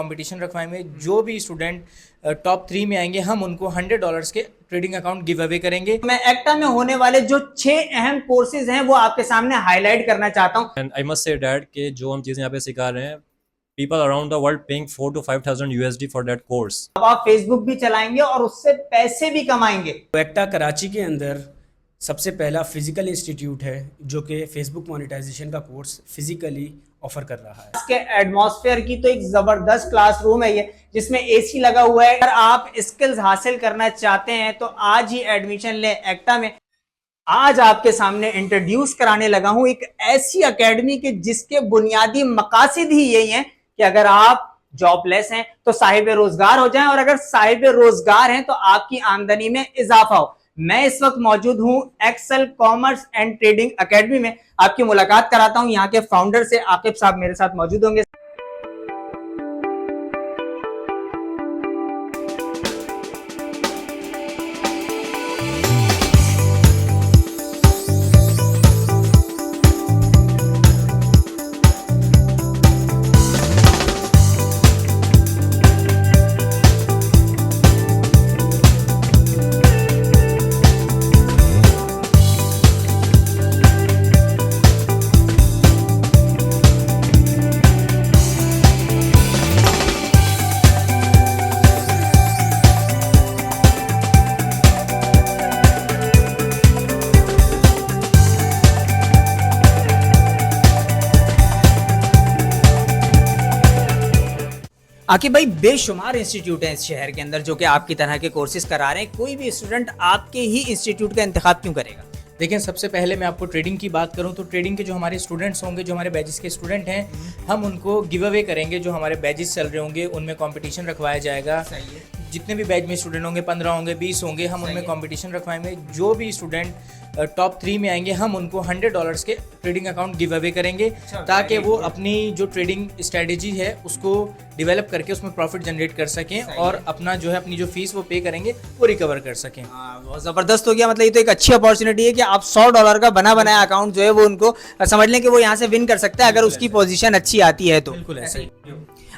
Competition रखवाएंगे। जो भी student top 3 में आएंगे हम उनको $100 के ट्रेडिंग अकाउंट गिव अवे करेंगे। मैं एक्टा में होने वाले जो 6 अहम कोर्सेज हैं वो आपके सामने हाईलाइट करना चाहता हूं। And I must say that कि जो हम चीज़ें यहाँ पे सिखा रहे हैं, people around the world paying 4 to 5,000 USD for that course. अब आप फेसबुक भी चलाएंगे और उससे पैसे भी कमाएंगे। एक्टा कराची के अंदर सबसे पहला फिजिकल इंस्टीट्यूट है जो कि फेसबुक मोनेटाइजेशन का कोर्स फिजिकली ऑफर कर रहा है। इसके एटमॉस्फेयर की तो एक जबरदस्त क्लासरूम है ये, जिसमें एसी लगा हुआ है। अगर आप स्किल्स हासिल करना चाहते हैं तो आज ही एडमिशन लें एक्टा में। आज आपके सामने इंट्रोड्यूस कराने लगा हूं एक ऐसी एकेडमी के जिसके बुनियादी मकासद ही यही हैं कि अगर आप जॉबलेस हैं तो साहिब रोजगार हो जाएं, और अगर साहिब रोजगार हैं तो आपकी आमदनी में इजाफा हो। मैं इस वक्त मौजूद हूं Excel commerce and trading academy में। आपकी मुलाकात कराता हूं यहाँ के फाउंडर से। आकिब साहब मेरे साथ मौजूद होंगे। आकिब भाई, बेशुमार इंस्टीट्यूट हैं इस शहर के अंदर जो कि आपकी तरह के कोर्सेज करा रहे हैं। कोई भी स्टूडेंट आपके ही इंस्टीट्यूट का इंतखाब क्यों करेगा? देखिए, सबसे पहले मैं आपको ट्रेडिंग की बात करूं तो ट्रेडिंग के जो हमारे स्टूडेंट्स होंगे, जो हमारे बैचेस के स्टूडेंट हैं, हम उनको गिव अवे करेंगे। जो हमारे बैचेस चल रहे होंगे उनमें कंपटीशन रखवाया जाएगा। जितने भी बैच में स्टूडेंट होंगे, 15 होंगे, 20 होंगे, हम उनमें कंपटीशन रखवाएंगे। जो भी स्टूडेंट टॉप 3 में आएंगे हम उनको $100 के ट्रेडिंग अकाउंट गिव अवे करेंगे, ताकि वो अपनी जो ट्रेडिंग स्ट्रेटेजी है उसको डेवलप करके उसमें प्रॉफिट जनरेट कर सकें और अपना जो है अपनी जो फीस वो पे करेंगे वो रिकवर कर सकें। बहुत जबरदस्त हो गया। मतलब ये तो एक अच्छी अपॉर्चुनिटी है कि आप $100 का बना बनाया अकाउंट जो है वो उनको समझ लें कि वो यहाँ से विन कर सकता है अगर उसकी पोजीशन अच्छी आती है तो। बिल्कुल ऐसा ही।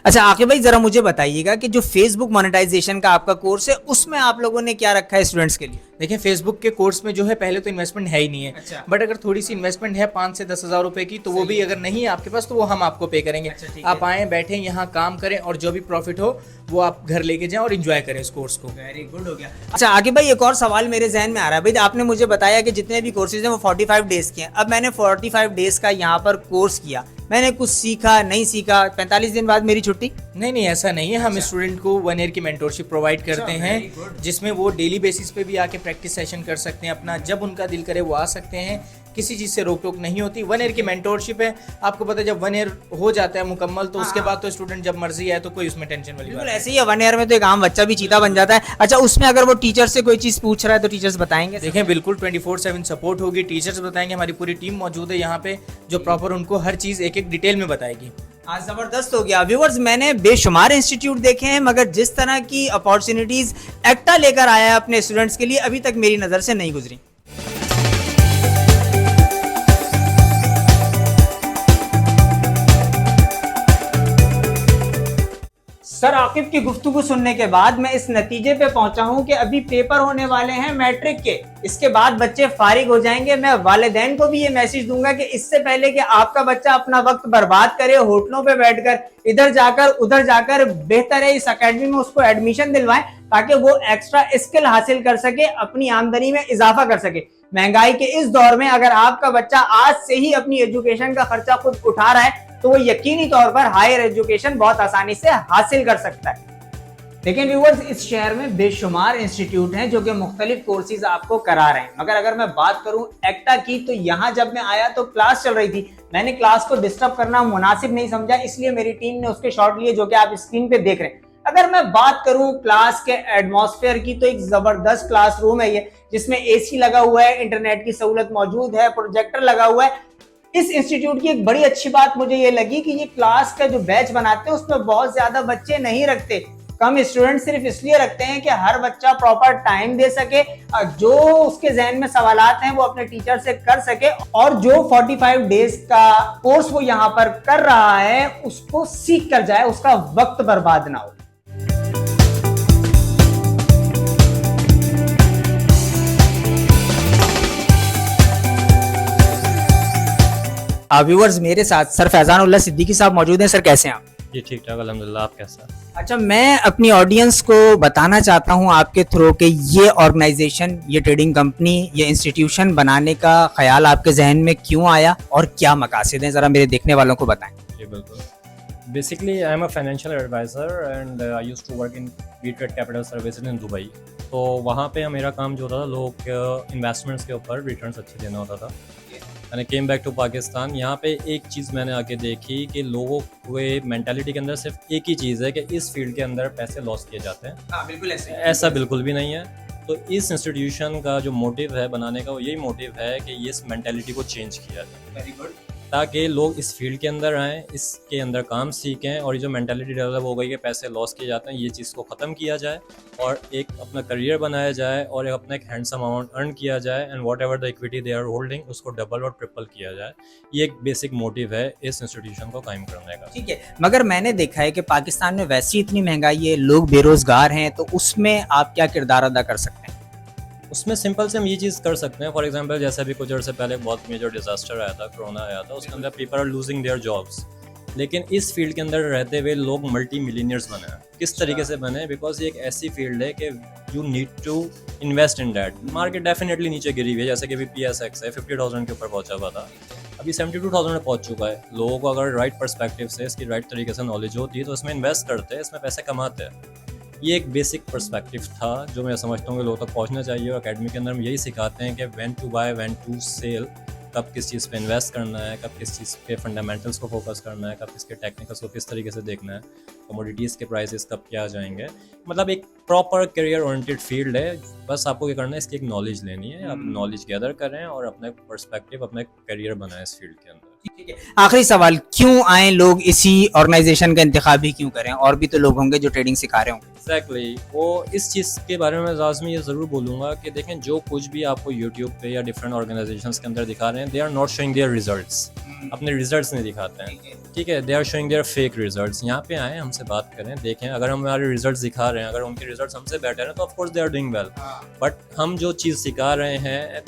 अच्छा आकिब भाई, जरा मुझे बताइएगा कि जो फेसबुक मोनेटाइजेशन का आपका कोर्स है उसमें आप लोगों ने क्या रखा है स्टूडेंट्स के लिए? देखिए, फेसबुक के कोर्स में जो है पहले तो इन्वेस्टमेंट है ही नहीं है। अच्छा। बट अगर थोड़ी सी इन्वेस्टमेंट है 5 से 10 हज़ार रुपए की, तो वो भी अगर नहीं है आपके पास तो वो हम आपको पे करेंगे। अच्छा, आप आए, बैठे, यहाँ काम करें और जो भी प्रॉफिट हो वो आप घर लेके जाएं और एंजॉय करें इस कोर्स को। वेरी गुड हो गया। अच्छा आकिब भाई, एक और सवाल मेरे जहन में आ रहा है। भाई आपने मुझे बताया कि जितने भी कोर्सेज हैं वो 45 डेज के हैं। अब मैंने 45 डेज का यहाँ पर कोर्स किया, मैंने कुछ सीखा नहीं सीखा, 45 दिन बाद मेरी छुट्टी? नहीं, ऐसा नहीं है। हम स्टूडेंट को 1 ईयर की मेंटोरशिप प्रोवाइड करते हैं, जिसमें वो डेली बेसिस पे भी आके प्रैक्टिस सेशन कर सकते हैं। अपना जब उनका दिल करे वो आ सकते हैं, किसी चीज़ से रोक टोक नहीं होती। 1 ईयर की मेंटोरशिप है। आपको पता है जब 1 ईयर हो जाता है मुकम्मल तो उसके बाद तो स्टूडेंट जब मर्जी आए तो कोई उसमें टेंशन वाली बात बिल्कुल ऐसे ही है। 1 ईयर में तो एक आम बच्चा भी चीता बन जाता है। अच्छा, उसमें अगर वो टीचर से कोई चीज़ पूछ रहा है तो टीचर्स बताएंगे? देखें, बिल्कुल 24/7 सपोर्ट होगी। टीचर्स बताएंगे, हमारी पूरी टीम मौजूद है यहाँ पे जो प्रॉपर उनको हर चीज़ एक एक डिटेल में बताएगी। आज जबरदस्त हो गया। व्यूअर्स, मैंने बेशुमार इंस्टीट्यूट देखे हैं मगर जिस तरह की अपॉर्चुनिटीज एक्टा लेकर आया है अपने स्टूडेंट्स के लिए अभी तक मेरी नज़र से नहीं गुजरी। सर आकिब की गुफ्तगू सुनने के बाद मैं इस नतीजे पे पहुंचा हूं कि अभी पेपर होने वाले हैं मैट्रिक के। इसके बाद बच्चे फारिग हो जाएंगे। मैं वालिदैन को भी ये मैसेज दूंगा कि इससे पहले कि आपका बच्चा अपना वक्त बर्बाद करे होटलों पे बैठकर इधर जाकर उधर जाकर, बेहतर है इस एकेडमी में उसको एडमिशन दिलवाएं ताकि वो एक्स्ट्रा स्किल हासिल कर सके, अपनी आमदनी में इजाफा कर सके। महंगाई के इस दौर में अगर आपका बच्चा आज से ही अपनी एजुकेशन का खर्चा खुद उठा रहा है तो वो यकीनी तौर पर हायर एजुकेशन बहुत आसानी से हासिल कर सकता है। लेकिन व्यूअर्स, इस शहर में बेशुमार इंस्टीट्यूट हैं जो कि मुख्तलिफ कोर्सेज आपको करा रहे हैं। मगर अगर मैं बात करूं एक्टा की तो यहाँ जब मैं आया तो क्लास चल रही थी। मैंने क्लास को डिस्टर्ब करना मुनासिब नहीं समझा, इसलिए मेरी टीम ने उसके शॉट लिए जो कि आप स्क्रीन पे देख रहे हैं। अगर मैं बात करूं क्लास के एटमॉस्फेयर की तो एक जबरदस्त क्लासरूम है ये, जिसमें एसी लगा हुआ है, इंटरनेट की सहूलत मौजूद है, प्रोजेक्टर लगा हुआ है। इस इंस्टीट्यूट की एक बड़ी अच्छी बात मुझे ये लगी कि ये क्लास का जो बैच बनाते हैं उसमें बहुत ज्यादा बच्चे नहीं रखते। कम स्टूडेंट सिर्फ इसलिए रखते हैं कि हर बच्चा प्रॉपर टाइम दे सके, जो उसके जहन में सवालात हैं वो अपने टीचर से कर सके, और जो 45 डेज का कोर्स वो यहाँ पर कर रहा है उसको सीख कर जाए, उसका वक्त बर्बाद ना हो। व्यूअर्स, मेरे साथ सर फैजानुल्लाह सिद्दीकी साहब मौजूद हैं। सर कैसे हैं आप? जी ठीक ठाक अल्हम्दुलिल्लाह, आप कैसा? अच्छा, मैं अपनी ऑडियंस को बताना चाहता हूं आपके थ्रू कि ये ऑर्गेनाइजेशन, ये ट्रेडिंग कंपनी, ये इंस्टीट्यूशन बनाने का ख्याल आपके जहन में क्यों आया और क्या मकासद हैं, जरा मेरे देखने वालों को बताएं। जी बिल्कुल। Basically I am a financial adviser and I used to work in B-Trade capital services in Dubai. तो वहाँ पे मेरा काम जो होता था, लोगों के इन्वेस्टमेंट्स के ऊपर रिटर्न्स अच्छे देना होता था। मैंने केम बैक टू पाकिस्तान। यहाँ पे एक चीज़ मैंने आके देखी कि लोगों के मेंटालिटी के अंदर सिर्फ एक ही चीज़ है कि इस फील्ड के अंदर पैसे लॉस किए जाते हैं। हाँ, बिल्कुल ऐसा बिल्कुल भी नहीं है। तो इस इंस्टीट्यूशन का जो मोटिव है बनाने का, वो यही मोटिव है कि ये इस मेंटालिटी को चेंज किया जाए। Very good. ताकि लोग इस फील्ड के अंदर आएँ, इसके अंदर काम सीखें, और ये जो मेंटालिटी डेवलप हो गई है पैसे लॉस किए जाते हैं, ये चीज़ को ख़त्म किया जाए और एक अपना करियर बनाया जाए और एक अपना एक हैंडसम अमाउंट अर्न किया जाए, and whatever the equity they are holding उसको डबल और ट्रिपल किया जाए। ये एक बेसिक मोटिव है इस इंस्टीट्यूशन को कायम करने का। ठीक है, मगर मैंने देखा है कि पाकिस्तान में वैसी इतनी महंगाई है, लोग बेरोजगार हैं, तो उसमें आप क्या किरदार अदा कर सकते हैं? उसमें सिंपल से हम ये चीज़ कर सकते हैं। फॉर एग्जांपल, जैसे अभी कुछ अर्से पहले बहुत मेजर डिजास्टर आया था, कोरोना आया था, उसके अंदर people are losing their jobs. लेकिन इस फील्ड के अंदर रहते हुए लोग मल्टी मिलीनियर्स बने हैं। किस तरीके से बने? बिकॉज ये एक ऐसी फील्ड है कि you need to invest in that. Market definitely नीचे गिरी हुई है, जैसे कि अभी PSX है 50,000 के ऊपर पहुंचा हुआ था, अभी 72,000 में पहुंच चुका है। लोगों को अगर राइट पर्सपेक्टिव से, इसकी राइट तरीके से नॉलेज होती है तो इसमें इन्वेस्ट करते हैं, इसमें पैसे कमाते हैं। ये एक बेसिक पर्सपेक्टिव था जो मैं समझता हूँ कि लोगों तक पहुँचना चाहिए। और अकेडमी के अंदर हम यही सिखाते हैं कि when to buy, when to sell, कब किस चीज़ पे इन्वेस्ट करना है, कब किस चीज़ पे फंडामेंटल्स को फोकस करना है, कब किसके टेक्निकल्स को किस तरीके से देखना है, कमोडिटीज़ के प्राइसेस कब क्या जाएंगे। मतलब एक प्रॉपर करियर ओरिएंटेड फील्ड है। बस आपको क्या करना है, इसकी एक नॉलेज लेनी है, आप नॉलेज गैदर करें और अपना पर्सपेक्टिव, अपना करियर बनाएं इस फील्ड के अंदर। ठीक है, आखिरी सवाल, क्यों आए लोग इसी ऑर्गेनाइजेशन का इंतखाब ही क्यों करें? और भी तो लोग होंगे जो ट्रेडिंग सिखा रहे होंगे। एग्जैक्टली, वो इस चीज़ के बारे में लाजमी ये ज़रूर बोलूँगा कि देखें, जो कुछ भी आपको यूट्यूब पे या डिफरेंट ऑर्गेनाइजेशंस के अंदर दिखा रहे हैं, they are not showing their results. अपने रिजल्ट्स नहीं दिखाते हैं, ठीक है, they are showing their fake results. यहाँ पे आएँ, हमसे बात करें, देखें। अगर हम हमारे रिजल्ट्स दिखा रहे हैं, अगर उनके रिजल्ट्स हमसे बेटर हैं तो of course they are doing well. But हम जो चीज़ सिखा रहे हैं,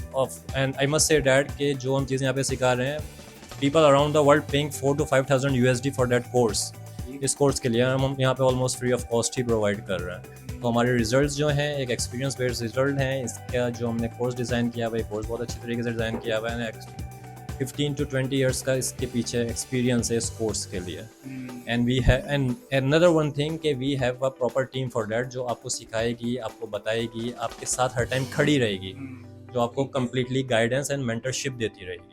and I must say that कि जो हम चीज़ यहाँ पे सिखा रहे हैं, people around the world paying 4 to 5,000 USD for that course. इस कोर्स के लिए हम यहाँ पे ऑलमोस्ट फ्री ऑफ कॉस्ट ही प्रोवाइड कर रहे हैं। तो हमारे रिजल्ट्स जो हैं एक एक्सपीरियंस बेस्ड रिजल्ट हैं। इसका जो हमने कोर्स डिज़ाइन किया हुआ है, कोर्स बहुत अच्छी तरीके से डिज़ाइन किया हुआ है। 15 to 20 ईयर्स का इसके पीछे एक्सपीरियंस है इस कोर्स के लिए। And we have and another one thing कि we have a proper team for that, जो आपको सिखाएगी, आपको बताएगी, आपके साथ हर टाइम खड़ी रहेगी, जो आपको कम्प्लीटली गाइडेंस एंड मेंटरशिप देती रहेगी।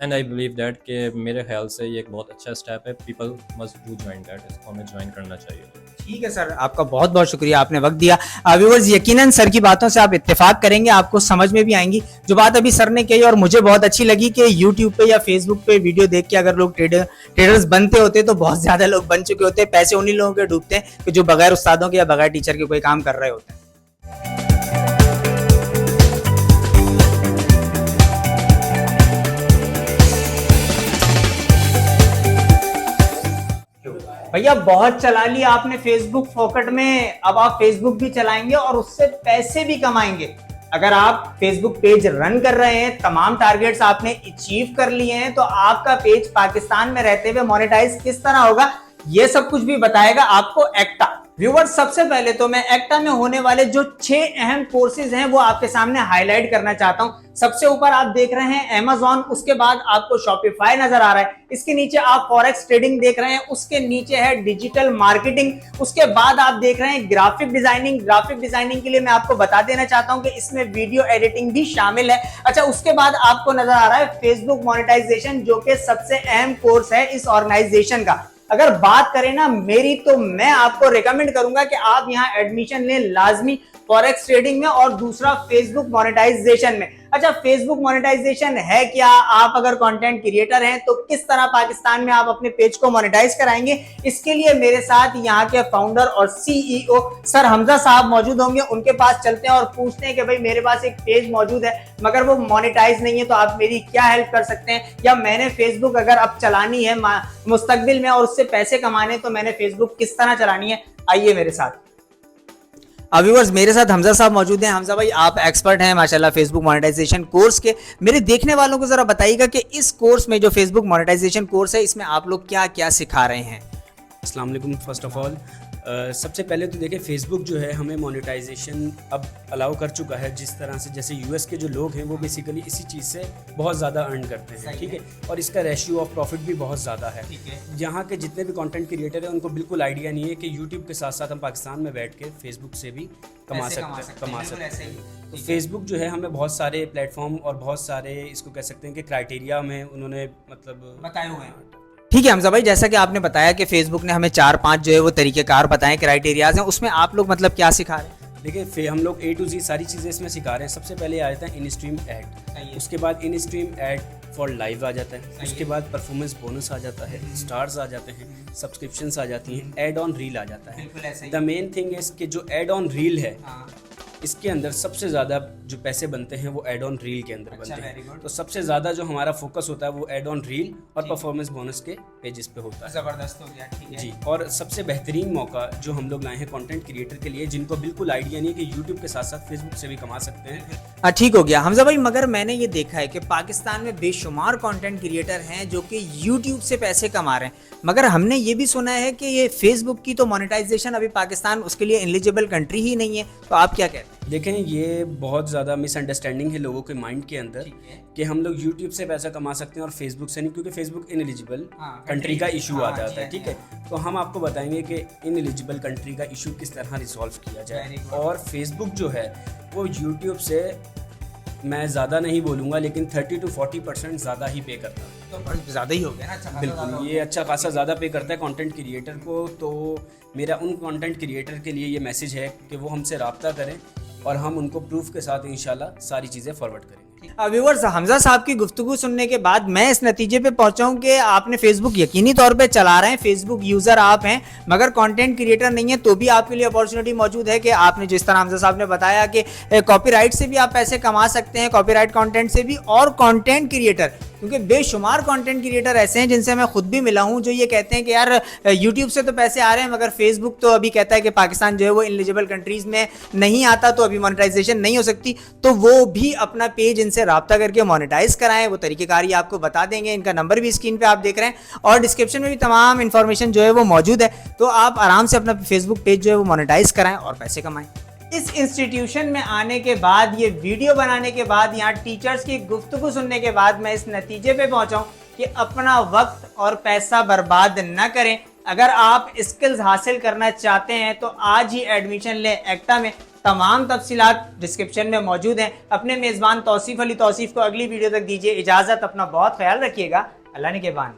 एंड आई बिलीव दैट कि मेरे ख्याल से ये एक बहुत अच्छा स्टेप है। People must do join that, इसको हमें ज्वाइन करना चाहिए। ठीक है सर, आपका बहुत बहुत शुक्रिया, आपने वक्त दिया। व्यूअर्स, यकीनन सर की बातों से आप इत्तेफाक करेंगे, आपको समझ में भी आएंगी। जो बात अभी सर ने कही और मुझे बहुत अच्छी लगी कि यूट्यूब पे या फेसबुक पे वीडियो देख के अगर लोग ट्रेडर्स बनते होते तो बहुत ज्यादा लोग बन चुके होते। पैसे उन्हीं लोगों के डूबते हैं कि जो बगैर उस्तादों के या बगैर टीचर के कोई काम कर रहे होते हैं। भैया, बहुत चला लिया आपने फेसबुक फोकट में, अब आप फेसबुक भी चलाएंगे और उससे पैसे भी कमाएंगे। अगर आप फेसबुक पेज रन कर रहे हैं, तमाम टारगेट्स आपने अचीव कर लिए हैं, तो आपका पेज पाकिस्तान में रहते हुए मोनेटाइज किस तरह होगा, ये सब कुछ भी बताएगा आपको एक्टा। व्यूअर्स, सबसे पहले तो मैं एक्टा में होने वाले जो 6 अहम कोर्सेज हैं वो आपके सामने हाईलाइट करना चाहता हूं। सबसे ऊपर आप देख रहे हैं Amazon, उसके बाद आपको Shopify नजर आ रहा है, इसके नीचे आप फॉरेक्स ट्रेडिंग देख रहे हैं, उसके नीचे है डिजिटल मार्केटिंग, उसके बाद आप देख रहे हैं ग्राफिक डिजाइनिंग। ग्राफिक डिजाइनिंग के लिए मैं आपको बता देना चाहता हूं कि इसमें वीडियो एडिटिंग भी शामिल है। अच्छा, उसके बाद आपको नजर आ रहा है फेसबुक मोनेटाइजेशन, जो कि सबसे अहम कोर्स है इस ऑर्गेनाइजेशन का। अगर बात करें ना मेरी, तो मैं आपको रिकमेंड करूंगा कि आप यहां एडमिशन लें लाजमी, फॉरेक्स ट्रेडिंग में और दूसरा फेसबुक मोनेटाइजेशन में। अच्छा, फेसबुक मोनेटाइजेशन है क्या? आप अगर कंटेंट क्रिएटर हैं तो किस तरह पाकिस्तान में आप अपने पेज को मोनेटाइज कराएंगे? इसके लिए मेरे साथ यहाँ के फाउंडर और सीईओ सर हमजा साहब मौजूद होंगे। उनके पास चलते हैं और पूछते हैं कि भाई मेरे पास एक पेज मौजूद है मगर वो मोनेटाइज नहीं है, तो आप मेरी क्या हेल्प कर सकते हैं, या मैंने फेसबुक अगर अब चलानी है मुस्तकबिल में और उससे पैसे कमाने तो मैंने फेसबुक किस तरह चलानी है? आइए मेरे साथ। व्यूअर्स, मेरे साथ हमजा साहब मौजूद हैं। हमजा भाई, आप एक्सपर्ट हैं माशाल्लाह फेसबुक मोनेटाइजेशन कोर्स के। मेरे देखने वालों को जरा बताइएगा कि इस कोर्स में जो फेसबुक मोनेटाइजेशन कोर्स है इसमें आप लोग क्या क्या सिखा रहे हैं? अस्सलाम वालेकुम। फर्स्ट ऑफ ऑल सबसे पहले तो देखिए, फेसबुक जो है हमें मोनेटाइजेशन अब अलाउ कर चुका है। जिस तरह से जैसे यूएस के जो लोग हैं वो बेसिकली इसी चीज़ से बहुत ज़्यादा अर्न करते हैं, ठीक है, और इसका रेशियो ऑफ प्रॉफिट भी बहुत ज़्यादा है। यहाँ के जितने भी कंटेंट क्रिएटर हैं उनको बिल्कुल आइडिया नहीं है कि यूट्यूब के साथ साथ हम पाकिस्तान में बैठ के फेसबुक से भी कमा सकते हैं। तो फेसबुक जो है हमें बहुत सारे प्लेटफॉर्म और बहुत सारे इसको कह सकते हैं कि क्राइटेरिया में उन्होंने मतलब बताए हुए हैं। ठीक है हमजा भाई, जैसा कि आपने बताया कि फेसबुक ने हमें 4-5 जो है वो तरीकेकार बताएं, क्राइटेरियाज हैं, उसमें आप लोग मतलब क्या सिखा रहे हैं? देखिए, हम लोग A to Z सारी चीज़ें इसमें सिखा रहे हैं। सबसे पहले आ जाता है इन स्ट्रीम ऐड, उसके बाद in stream ad for live आ जाता है, उसके बाद परफॉर्मेंस बोनस आ जाता है, स्टार्स आ जाते हैं, सब्सक्रिप्शंस आ जाती हैं, ऐड ऑन रील आ जाता है। द मेन थिंग इज कि जो ऐड ऑन रील है इसके अंदर सबसे ज़्यादा जो पैसे बनते हैं वो एड ऑन रील के अंदर बनते हैं। तो सबसे ज़्यादा जो हमारा फोकस होता है वो एड ऑन रील और परफॉर्मेंस बोनस के पेजेस पे होता है। ज़बरदस्त हो गया, ठीक है जी। और सबसे बेहतरीन मौका जो हम लोग लाए हैं कंटेंट क्रिएटर के लिए जिनको बिल्कुल आइडिया नहीं है कि यूट्यूब के साथ साथ फेसबुक से भी कमा सकते हैं। ठीक हो गया हमजा भाई, मगर मैंने ये देखा है कि पाकिस्तान में बेशुमार कंटेंट क्रिएटर हैं जो कि यूट्यूब से पैसे कमा रहे हैं, मगर हमने ये भी सुना है कि ये फेसबुक की तो मोनेटाइजेशन अभी पाकिस्तान उसके लिए एलिजिबल कंट्री ही नहीं है, तो आप क्या कहते हैं? देखें, ये बहुत ज़्यादा मिसअंडरस्टैंडिंग है लोगों के माइंड के अंदर कि हम लोग यूट्यूब से पैसा कमा सकते हैं और फेसबुक से नहीं, क्योंकि फेसबुक इनएलिजिबल कंट्री का इशू आ जाता है, ठीक है। तो हम आपको बताएंगे कि इनएलिजिबल कंट्री का इशू किस तरह रिजॉल्व किया जाए। और फेसबुक जो है वो यूट्यूब से मैं ज़्यादा नहीं बोलूँगा लेकिन 30 to 40% ज़्यादा ही पे करता है। तो ज़्यादा ही हो गया ना? अच्छा, बिल्कुल, ये अच्छा खासा ज़्यादा पे करता है कंटेंट क्रिएटर को। तो मेरा उन कंटेंट क्रिएटर के लिए ये मैसेज है कि वो हमसे रब्ता करें और हम उनको प्रूफ के साथ इंशाल्लाह सारी चीज़ें फॉरवर्ड करेंगे। व्यूअर्स, हमजा साहब की गुफ्तगू सुनने के बाद मैं इस नतीजे पे पहुंचा हूं कि आपने फेसबुक यकीनी तौर पे चला रहे हैं, फेसबुक यूज़र आप हैं, मगर कंटेंट क्रिएटर नहीं है, तो भी आपके लिए अपॉर्चुनिटी मौजूद है कि आपने जिस तरह हमजा साहब ने बताया कि कॉपीराइट से भी आप पैसे कमा सकते हैं, कॉपीराइट कंटेंट से भी, और कंटेंट क्रिएटर, क्योंकि बेशुमार कंटेंट क्रिएटर ऐसे हैं जिनसे मैं खुद भी मिला हूं जो ये कहते हैं कि यार यूट्यूब से तो पैसे आ रहे हैं मगर फेसबुक तो अभी कहता है कि पाकिस्तान जो है वो इनएलिजिबल कंट्रीज़ में नहीं आता, तो अभी मोनेटाइजेशन नहीं हो सकती, तो वो भी अपना पेज इनसे रब्ता करके मोनेटाइज कराएं। वो तरीक़ेकार ये आपको बता देंगे, इनका नंबर भी स्क्रीन पे आप देख रहे हैं और डिस्क्रिप्शन में भी तमाम इन्फॉर्मेशन जो है वो मौजूद है, तो आप आराम से अपना फेसबुक पेज जो है वो मोनेटाइज कराएं और पैसे कमाएं। इस इंस्टीट्यूशन में आने के बाद, ये वीडियो बनाने के बाद, यहाँ टीचर्स की गुफ्तगू सुनने के बाद मैं इस नतीजे पे पहुंचा हूँ कि अपना वक्त और पैसा बर्बाद न करें। अगर आप स्किल्स हासिल करना चाहते हैं तो आज ही एडमिशन लें एक्टा में। तमाम तफसीलात डिस्क्रिप्शन में मौजूद हैं। अपने मेज़बान तौसीफ अली तौसीफ को अगली वीडियो तक दीजिए इजाज़त। अपना बहुत ख्याल रखिएगा। अल्लाह ने के बान।